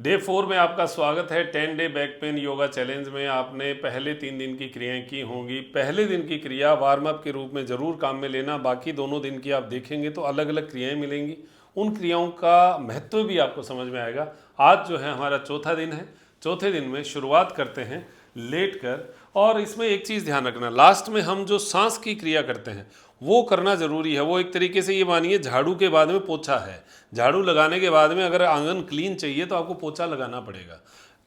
Day 4 में आपका स्वागत है। 10 day back pain yoga challenge में आपने पहले 3 दिन की क्रियाएं की होंगी। पहले दिन की क्रिया वार्म अप के रूप में ज़रूर काम में लेना। बाकी दोनों दिन की आप देखेंगे तो अलग अलग क्रियाएं मिलेंगी। उन क्रियाओं का महत्व भी आपको समझ में आएगा। आज जो है हमारा चौथा दिन है। चौथे दिन में शुरुआत करते हैं लेट कर। और इसमें एक चीज़ ध्यान रखना, लास्ट में हम जो सांस की क्रिया करते हैं वो करना ज़रूरी है। वो एक तरीके से ये मानिए झाड़ू के बाद में पोछा है। झाड़ू लगाने के बाद में अगर आंगन क्लीन चाहिए तो आपको पोछा लगाना पड़ेगा।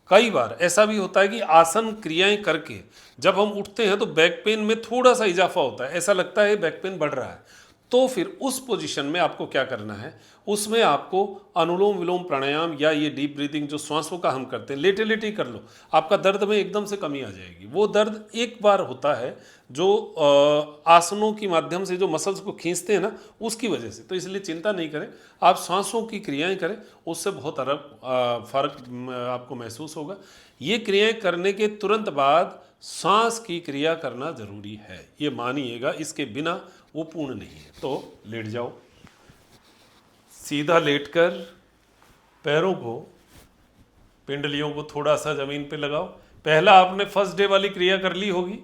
कई बार ऐसा भी होता है कि आसन क्रियाएं करके जब हम उठते हैं तो बैक पेन में थोड़ा सा इजाफा होता है, ऐसा लगता है बैक पेन बढ़ रहा है। तो फिर उस पोजीशन में आपको क्या करना है, उसमें आपको अनुलोम विलोम प्राणायाम या ये डीप ब्रीथिंग जो श्वासों का हम करते हैं, लेटे लेटे ही कर लो। आपका दर्द में एकदम से कमी आ जाएगी। वो दर्द एक बार होता है जो आसनों की माध्यम से जो मसल्स को खींचते हैं ना, उसकी वजह से। तो इसलिए चिंता नहीं करें, आप सांसों की क्रियाएं करें, उससे बहुत फर्क आपको महसूस होगा। ये क्रियाएं करने के तुरंत बाद सांस की क्रिया करना जरूरी है, ये मानिएगा। इसके बिना वो पूर्ण नहीं है। तो लेट जाओ, सीधा लेटकर पैरों को, पिंडलियों को थोड़ा सा ज़मीन पे लगाओ। पहला आपने फर्स्ट डे वाली क्रिया कर ली होगी।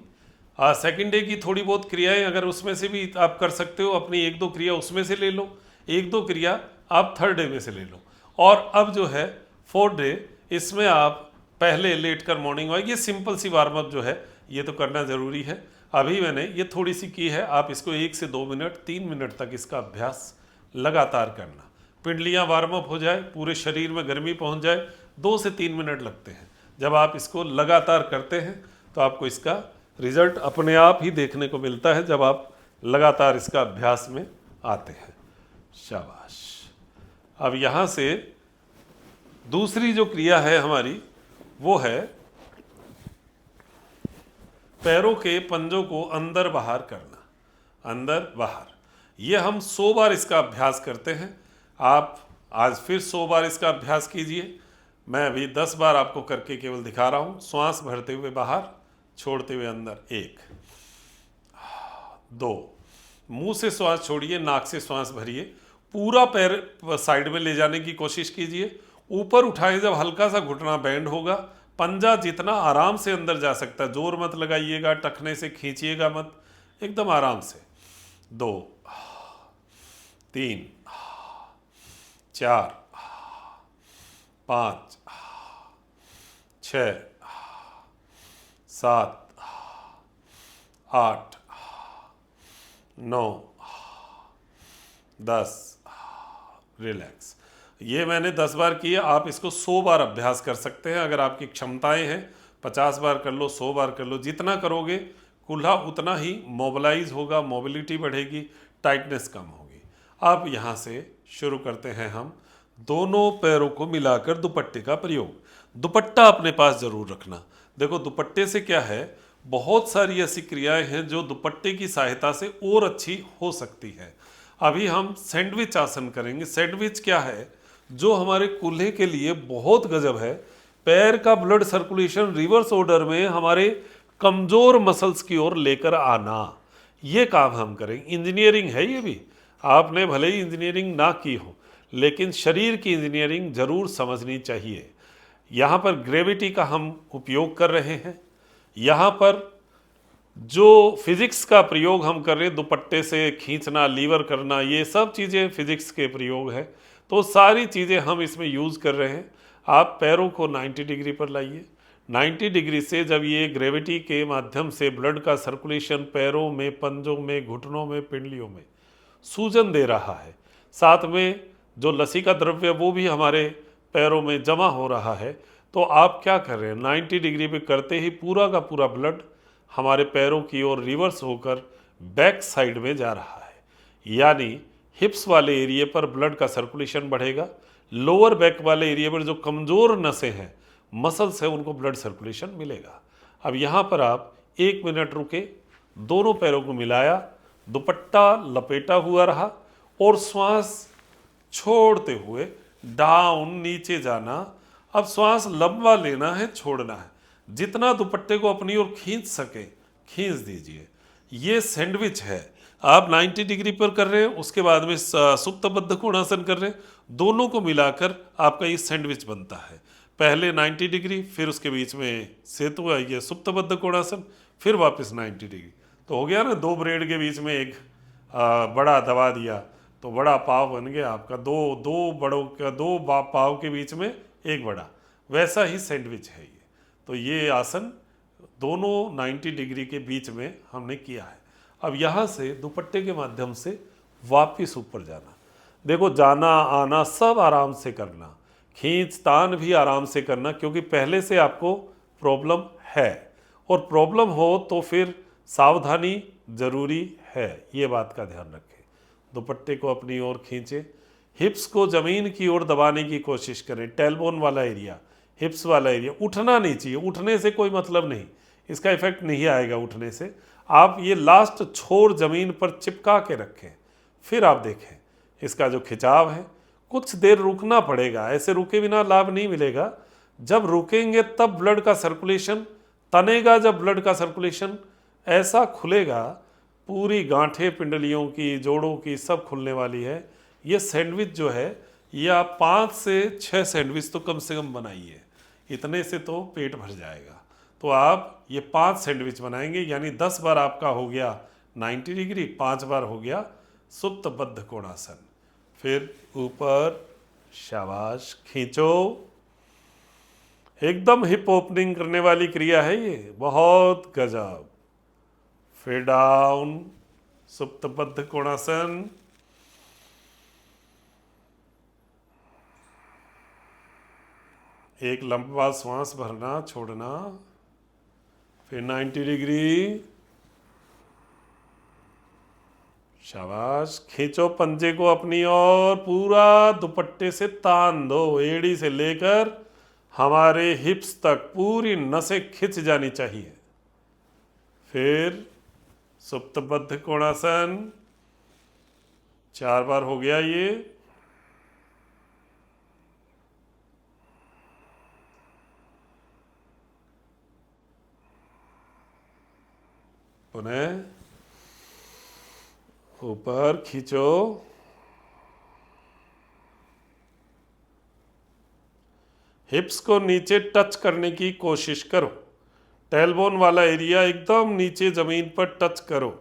सेकंड डे की थोड़ी बहुत क्रियाएं अगर उसमें से भी आप कर सकते हो, अपनी एक दो क्रिया उसमें से ले लो, एक दो क्रिया आप थर्ड डे में से ले लो। और अब जो है फोर्थ डे, इसमें आप पहले लेट कर मॉर्निंग वॉक, ये सिंपल सी वार्म अप जो है ये तो करना ज़रूरी है। अभी मैंने ये थोड़ी सी की है, आप इसको 1 से 2 मिनट 3 मिनट तक इसका अभ्यास लगातार करना। पिंडलियाँ वार्म अप हो जाए, पूरे शरीर में गर्मी पहुंच जाए, 2 से 3 मिनट लगते हैं। जब आप इसको लगातार करते हैं तो आपको इसका रिजल्ट अपने आप ही देखने को मिलता है, जब आप लगातार इसका अभ्यास में आते हैं। शाबाश। अब यहाँ से दूसरी जो क्रिया है हमारी वो है पैरों के पंजों को अंदर बाहर करना। अंदर बाहर, ये हम 100 बार इसका अभ्यास करते हैं। आप आज फिर 100 बार इसका अभ्यास कीजिए। मैं अभी 10 बार आपको करके केवल दिखा रहा हूँ। श्वास भरते हुए बाहर, छोड़ते हुए अंदर। 1 2, मुंह से श्वास छोड़िए, नाक से श्वास भरिए। पूरा पैर साइड में ले जाने की कोशिश कीजिए। ऊपर उठाएं जब हल्का सा घुटना बैंड होगा। पंजा जितना आराम से अंदर जा सकता है, जोर मत लगाइएगा, टखने से खींचिएगा मत, एकदम आराम से। 2 3 4 5 6 7 8 9 10। रिलैक्स। ये मैंने 10 बार किया, आप इसको 100 बार अभ्यास कर सकते हैं अगर आपकी क्षमताएं हैं। 50 बार कर लो, 100 बार कर लो, जितना करोगे कुल्हा उतना ही मोबिलाइज होगा, मोबिलिटी बढ़ेगी, टाइटनेस कम होगी। अब यहाँ से शुरू करते हैं हम दोनों पैरों को मिलाकर दुपट्टे का प्रयोग। दुपट्टा अपने पास ज़रूर रखना। देखो दुपट्टे से क्या है, बहुत सारी ऐसी क्रियाएं हैं जो दुपट्टे की सहायता से और अच्छी हो सकती है। अभी हम सैंडविच आसन करेंगे। सैंडविच क्या है, जो हमारे कूल्हे के लिए बहुत गजब है। पैर का ब्लड सर्कुलेशन रिवर्स ऑर्डर में हमारे कमज़ोर मसल्स की ओर लेकर आना, ये काम हम करेंगे। इंजीनियरिंग है ये भी। आपने भले ही इंजीनियरिंग ना की हो, लेकिन शरीर की इंजीनियरिंग ज़रूर समझनी चाहिए। यहाँ पर ग्रेविटी का हम उपयोग कर रहे हैं। यहाँ पर जो फिज़िक्स का प्रयोग हम कर रहे हैं, दुपट्टे से खींचना, लीवर करना, ये सब चीज़ें फिज़िक्स के प्रयोग है। तो सारी चीज़ें हम इसमें यूज़ कर रहे हैं। आप पैरों को 90 डिग्री पर लाइए। 90 डिग्री से जब ये ग्रेविटी के माध्यम से ब्लड का सर्कुलेशन पैरों में, पंजों में, घुटनों में, पिंडलियों में सूजन दे रहा है, साथ में जो लसीका द्रव्य वो भी हमारे पैरों में जमा हो रहा है, तो आप क्या कर रहे हैं, 90 डिग्री पे करते ही पूरा का पूरा ब्लड हमारे पैरों की ओर रिवर्स होकर बैक साइड में जा रहा है। यानी हिप्स वाले एरिया पर ब्लड का सर्कुलेशन बढ़ेगा। लोअर बैक वाले एरिया पर जो कमज़ोर नसें हैं, मसल्स हैं, उनको ब्लड सर्कुलेशन मिलेगा। अब यहाँ पर आप 1 मिनट रुके, दोनों पैरों को मिलाया, दुपट्टा लपेटा हुआ रहा और श्वास छोड़ते हुए डाउन, नीचे जाना। अब श्वास लंबा लेना है, छोड़ना है। जितना दुपट्टे को अपनी ओर खींच सके खींच दीजिए। ये सैंडविच है। आप 90 डिग्री पर कर रहे हैं, उसके बाद में सुप्त बद्ध कोणासन कर रहे हैं, दोनों को मिलाकर आपका ये सैंडविच बनता है। पहले 90 डिग्री, फिर उसके बीच में सेतु ये सुप्तबद्ध कोणासन, फिर वापस 90 डिग्री। तो हो गया ना, दो ब्रेड के बीच में एक बड़ा दबा दिया तो बड़ा पाव बन गया आपका। दो बड़ों का पाव के बीच में एक बड़ा, वैसा ही सैंडविच है ये। तो ये आसन दोनों 90 डिग्री के बीच में हमने किया है। अब यहाँ से दुपट्टे के माध्यम से वापिस ऊपर जाना। देखो, जाना आना सब आराम से करना, खींच तान भी आराम से करना, क्योंकि पहले से आपको प्रॉब्लम है और प्रॉब्लम हो तो फिर सावधानी जरूरी है, ये बात का ध्यान रखें। दुपट्टे को अपनी ओर खींचे, हिप्स को ज़मीन की ओर दबाने की कोशिश करें। टेलबोन वाला एरिया, हिप्स वाला एरिया उठना नहीं चाहिए। उठने से कोई मतलब नहीं, इसका इफेक्ट नहीं आएगा उठने से। आप ये लास्ट छोर ज़मीन पर चिपका के रखें, फिर आप देखें इसका जो खिंचाव है। कुछ देर रुकना पड़ेगा, ऐसे रुके बिना लाभ नहीं मिलेगा। जब रुकेंगे तब ब्लड का सर्कुलेशन तनेगा, जब ब्लड का सर्कुलेशन ऐसा खुलेगा, पूरी गांठें पिंडलियों की, जोड़ों की सब खुलने वाली है। ये सैंडविच जो है, ये आप 5 से 6 सैंडविच तो कम से कम बनाइए, इतने से तो पेट भर जाएगा। तो आप ये 5 सैंडविच बनाएंगे, यानी 10 बार आपका हो गया 90 डिग्री, 5 बार हो गया सुप्तबद्ध कोणासन। फिर ऊपर, शाबाश, खींचो। एकदम हिप ओपनिंग करने वाली क्रिया है ये, बहुत गजब। फिर डाउन, सुप्तबद्ध कोणासन। एक लंबा श्वास भरना, छोड़ना। फिर 90 डिग्री, शाबाश। खींचो पंजे को अपनी ओर, पूरा दुपट्टे से तान दो, एड़ी से लेकर हमारे हिप्स तक पूरी नसें खिंच जानी चाहिए। फिर सुप्तबद्ध कोणासन, 4 बार हो गया ये। पुनः ऊपर खींचो। हिप्स को नीचे टच करने की कोशिश करो। टेलबोन वाला एरिया एकदम नीचे ज़मीन पर टच करो।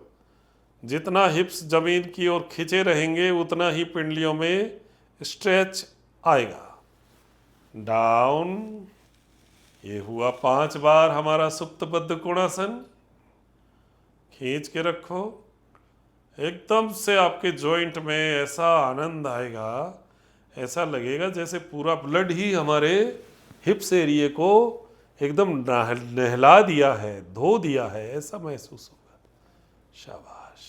जितना हिप्स ज़मीन की ओर खींचे रहेंगे, उतना ही पिंडलियों में स्ट्रेच आएगा। डाउन, ये हुआ 5 बार हमारा सुप्तबद्ध कोणासन। खींच के रखो। एकदम से आपके जॉइंट में ऐसा आनंद आएगा, ऐसा लगेगा जैसे पूरा ब्लड ही हमारे हिप्स एरिया को एकदम नहला दिया है, धो दिया है, ऐसा महसूस होगा। शाबाश।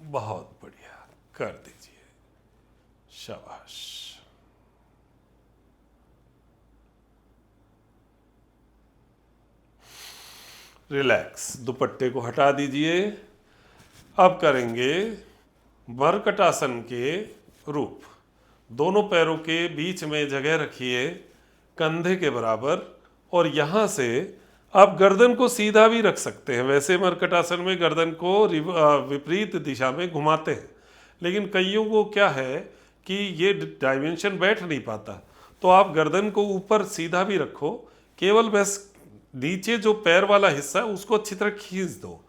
बहुत बढ़िया, कर दीजिए। शाबाश। रिलैक्स, दुपट्टे को हटा दीजिए। अब करेंगे मरकटासन के रूप। दोनों पैरों के बीच में जगह रखिए कंधे के बराबर, और यहाँ से आप गर्दन को सीधा भी रख सकते हैं। वैसे मरकटासन में गर्दन को विपरीत दिशा में घुमाते हैं, लेकिन कईयों को क्या है कि ये डायमेंशन बैठ नहीं पाता, तो आप गर्दन को ऊपर सीधा भी रखो, केवल बस नीचे जो पैर वाला हिस्सा है उसको अच्छी तरह खींच दो।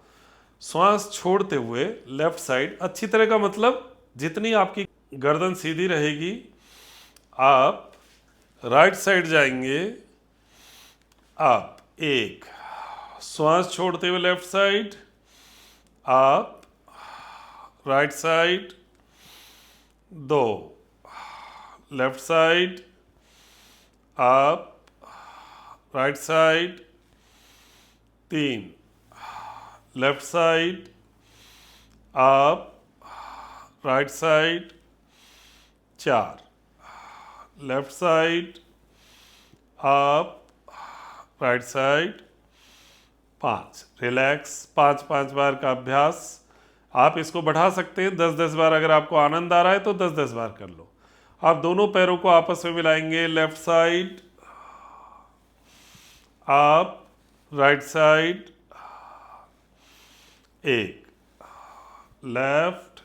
श्वास छोड़ते हुए लेफ्ट साइड, अच्छी तरह का मतलब जितनी आपकी गर्दन सीधी रहेगी, आप राइट साइड जाएंगे। आप एक, श्वास छोड़ते हुए लेफ्ट साइड, आप राइट साइड, 2, लेफ्ट साइड, आप राइट साइड, 3, लेफ्ट साइड, आप राइट साइड, 4, लेफ्ट साइड, आप राइट साइड, 5। रिलैक्स। 5-5 बार का अभ्यास। आप इसको बढ़ा सकते हैं 10-10 बार। अगर आपको आनंद आ रहा है तो 10-10 बार कर लो। आप दोनों पैरों को आपस में मिलाएंगे। लेफ्ट साइड, आप right side 1, left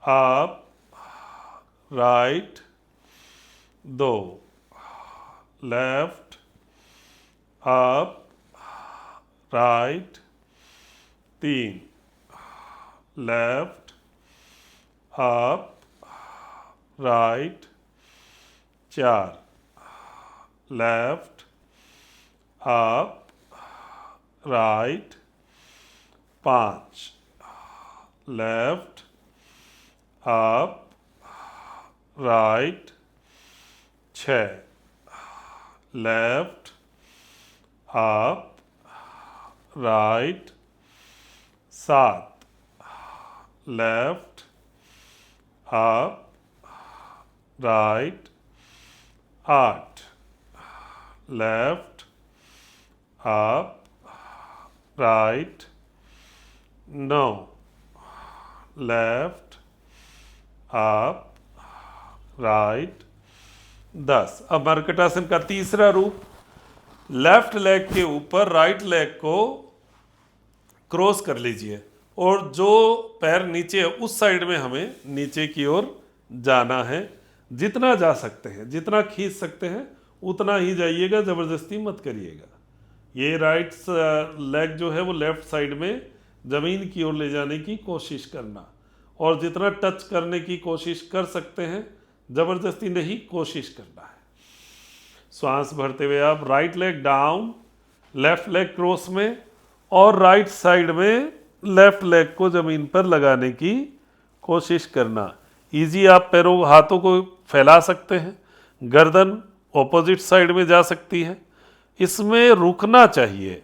up right 2, left up right 3, left up right 4, left up right 5, left up right 6, left up right 7, left up right 8, left up right 9, left up right 10। अब मर्कटासन का तीसरा रूप, left leg के ऊपर right leg को cross कर लीजिए और जो पैर नीचे है उस साइड में हमें नीचे की ओर जाना है। जितना जा सकते हैं, जितना खींच सकते हैं उतना ही जाइएगा, ज़बरदस्ती मत करिएगा। ये राइट लेग जो है वो लेफ्ट साइड में ज़मीन की ओर ले जाने की कोशिश करना, और जितना टच करने की कोशिश कर सकते हैं, ज़बरदस्ती नहीं, कोशिश करना है। श्वास भरते हुए आप right leg down, left leg cross में, और राइट साइड में लेफ्ट लेग को ज़मीन पर लगाने की कोशिश करना। इजी आप पैरों हाथों को फैला सकते हैं, गर्दन ऑपोजिट साइड में जा सकती है। इसमें रुकना चाहिए,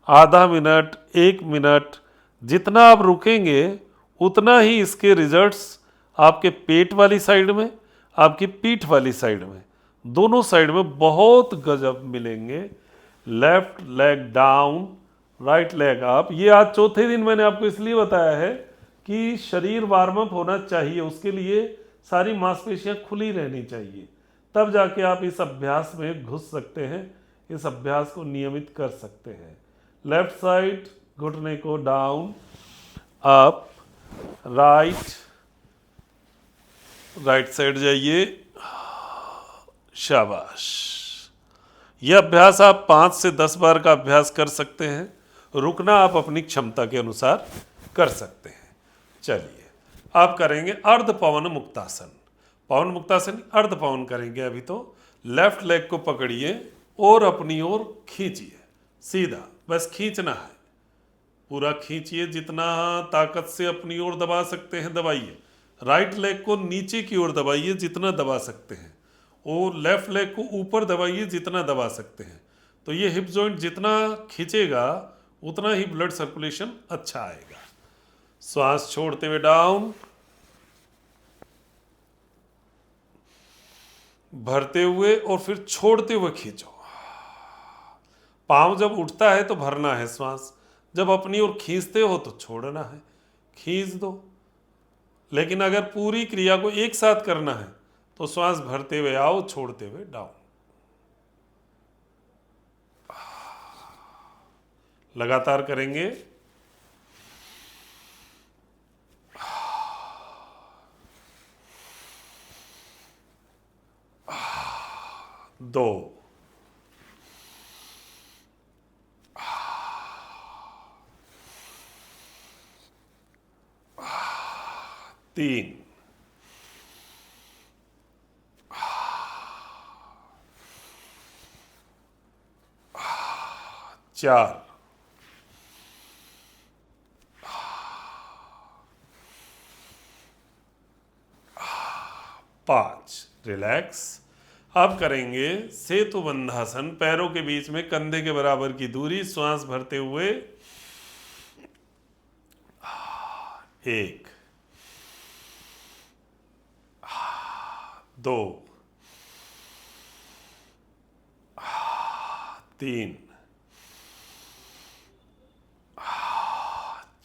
आधा मिनट 1 मिनट, जितना आप रुकेंगे उतना ही इसके रिजल्ट्स आपके पेट वाली साइड में, आपकी पीठ वाली साइड में, दोनों साइड में बहुत गजब मिलेंगे। Left leg down, right leg up. ये आज चौथे दिन मैंने आपको इसलिए बताया है कि शरीर वार्म अप होना चाहिए, उसके लिए सारी मांसपेशियां खुली रहनी चाहिए, तब जाके आप इस अभ्यास में घुस सकते हैं, इस अभ्यास को नियमित कर सकते हैं। लेफ्ट साइड, घुटने को down up right, right side जाइए, शाबाश। यह अभ्यास आप 5 से 10 बार का अभ्यास कर सकते हैं। रुकना आप अपनी क्षमता के अनुसार कर सकते हैं। चलिए आप करेंगे अर्ध पवन मुक्तासन। पवन मुक्तासन अर्ध पवन करेंगे। अभी तो लेफ्ट लेग को पकड़िए और अपनी ओर खींचिए, सीधा बस खींचना है, पूरा खींचिए, जितना ताकत से अपनी ओर दबा सकते हैं दबाइए। राइट लेग को नीचे की ओर दबाइए जितना दबा सकते हैं, और लेफ्ट लेग को ऊपर दबाइए जितना दबा सकते हैं। तो ये हिप जॉइंट जितना खींचेगा उतना ही ब्लड सर्कुलेशन अच्छा आएगा। श्वास छोड़ते हुए डाउन, भरते हुए और फिर छोड़ते हुए खींचो। पांव जब उठता है तो भरना है श्वास, जब अपनी ओर खींचते हो तो छोड़ना है, खींच दो। लेकिन अगर पूरी क्रिया को एक साथ करना है तो श्वास भरते हुए आओ, छोड़ते हुए डाउन। लगातार करेंगे। 2, 3, 4, 5। रिलैक्स। अब करेंगे सेतु बंधासन, पैरों के बीच में कंधे के बराबर की दूरी। श्वास भरते हुए 1, 2, 3,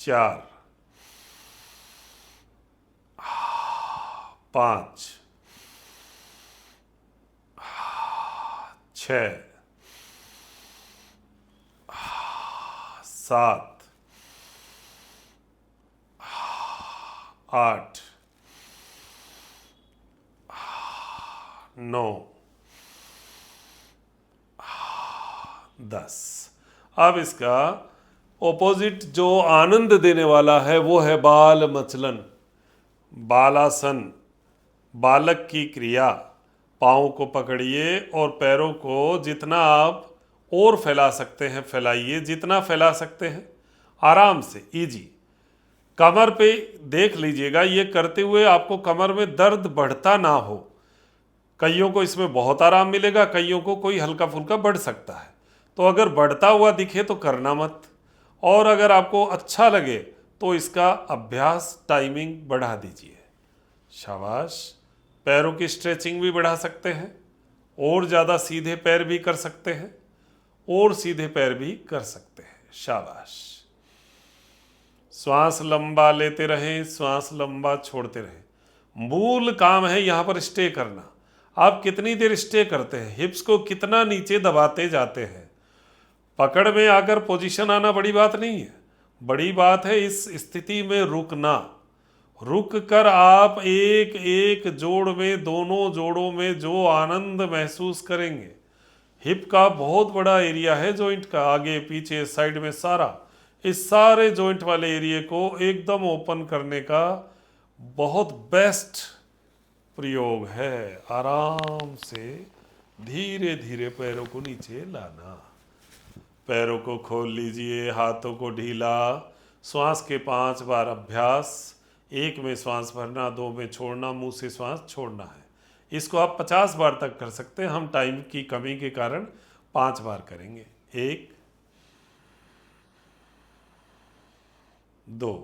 4, 5, 6, 7, 8, 9, 10। अब इसका ऑपोजिट जो आनंद देने वाला है वो है बाल मचलन, बालासन, बालक की क्रिया। पाँव को पकड़िए और पैरों को जितना आप और फैला सकते हैं फैलाइए, जितना फैला सकते हैं आराम से, इजी। कमर पे देख लीजिएगा, ये करते हुए आपको कमर में दर्द बढ़ता ना हो। कईयों को इसमें बहुत आराम मिलेगा, कईयों को कोई हल्का फुल्का बढ़ सकता है। तो अगर बढ़ता हुआ दिखे तो करना मत, और अगर आपको अच्छा लगे तो इसका अभ्यास टाइमिंग बढ़ा दीजिए। शाबाश। पैरों की स्ट्रेचिंग भी बढ़ा सकते हैं, और ज़्यादा सीधे पैर भी कर सकते हैं, और सीधे पैर भी कर सकते हैं। शाबाश। श्वास लंबा लेते रहें, श्वास लंबा छोड़ते रहें। मूल काम है यहाँ पर स्टे करना। आप कितनी देर स्टे करते हैं, हिप्स को कितना नीचे दबाते जाते हैं। पकड़ में आकर पोजीशन आना बड़ी बात नहीं है, बड़ी बात है इस स्थिति में रुकना। रुक कर आप एक एक जोड़ में, दोनों जोड़ों में जो आनंद महसूस करेंगे। हिप का बहुत बड़ा एरिया है जॉइंट का, आगे पीछे साइड में सारा, इस सारे जॉइंट वाले एरिया को एकदम ओपन करने का बहुत बेस्ट प्रयोग है। आराम से धीरे धीरे पैरों को नीचे लाना। पैरों को खोल लीजिए, हाथों को ढीला। श्वास के 5 बार अभ्यास। 1 में श्वास भरना, 2 में छोड़ना, मुंह से श्वास छोड़ना है। इसको आप 50 बार तक कर सकते हैं, हम टाइम की कमी के कारण 5 बार करेंगे। 1, 2,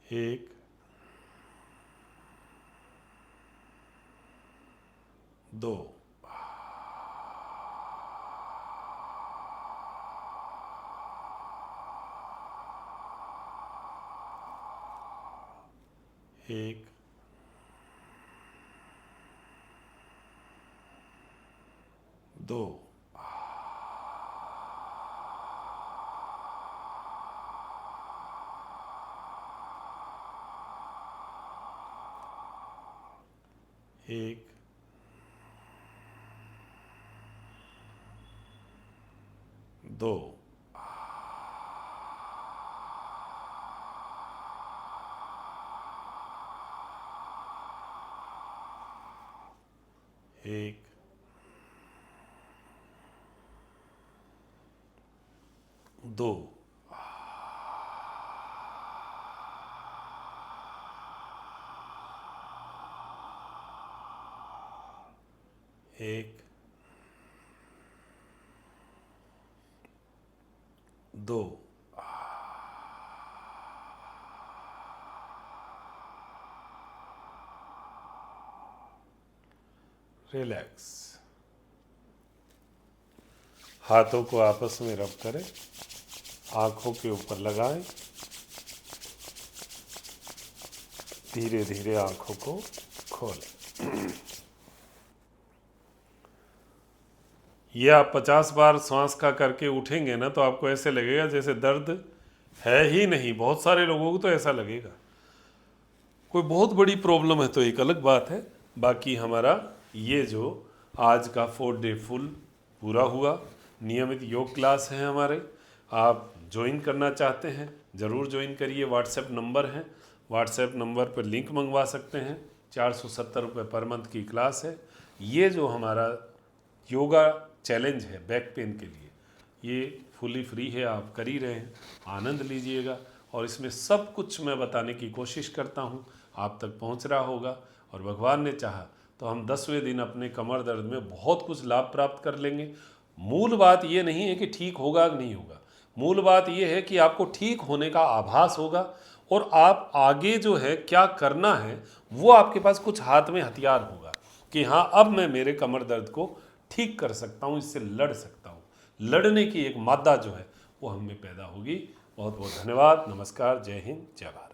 1, 2, 1, 2, 1, 2, 1, 2, 1, 2, रिलैक्स। हाथों को आपस में रब करें, आंखों के ऊपर लगाएं, धीरे धीरे आंखों को खोलें। ये आप 50 बार श्वास का करके उठेंगे ना, तो आपको ऐसे लगेगा जैसे दर्द है ही नहीं। बहुत सारे लोगों को तो ऐसा लगेगा। कोई बहुत बड़ी प्रॉब्लम है तो एक अलग बात है। बाकी हमारा ये जो आज का 4 डे फुल पूरा हुआ। नियमित योग क्लास है हमारे, आप ज्वाइन करना चाहते हैं ज़रूर ज्वाइन करिए। व्हाट्सएप नंबर है, व्हाट्सएप नंबर पर लिंक मंगवा सकते हैं। 470 रुपये पर मंथ की क्लास है। ये जो हमारा योगा चैलेंज है बैक पेन के लिए, ये फुली फ्री है, आप कर ही रहे हैं, आनंद लीजिएगा। और इसमें सब कुछ मैं बताने की कोशिश करता हूँ, आप तक पहुँच रहा होगा। और भगवान ने चाहा तो हम 10वें दिन अपने कमर दर्द में बहुत कुछ लाभ प्राप्त कर लेंगे। मूल बात ये नहीं है कि ठीक होगा कि नहीं होगा, मूल बात ये है कि आपको ठीक होने का आभास होगा, और आप आगे जो है क्या करना है वो आपके पास कुछ हाथ में हथियार होगा कि हाँ अब मैं मेरे कमर दर्द को ठीक कर सकता हूँ, इससे लड़ सकता हूँ। लड़ने की एक मादा जो है वो हम में पैदा होगी। बहुत बहुत धन्यवाद। नमस्कार, जय हिंद, जय भारत।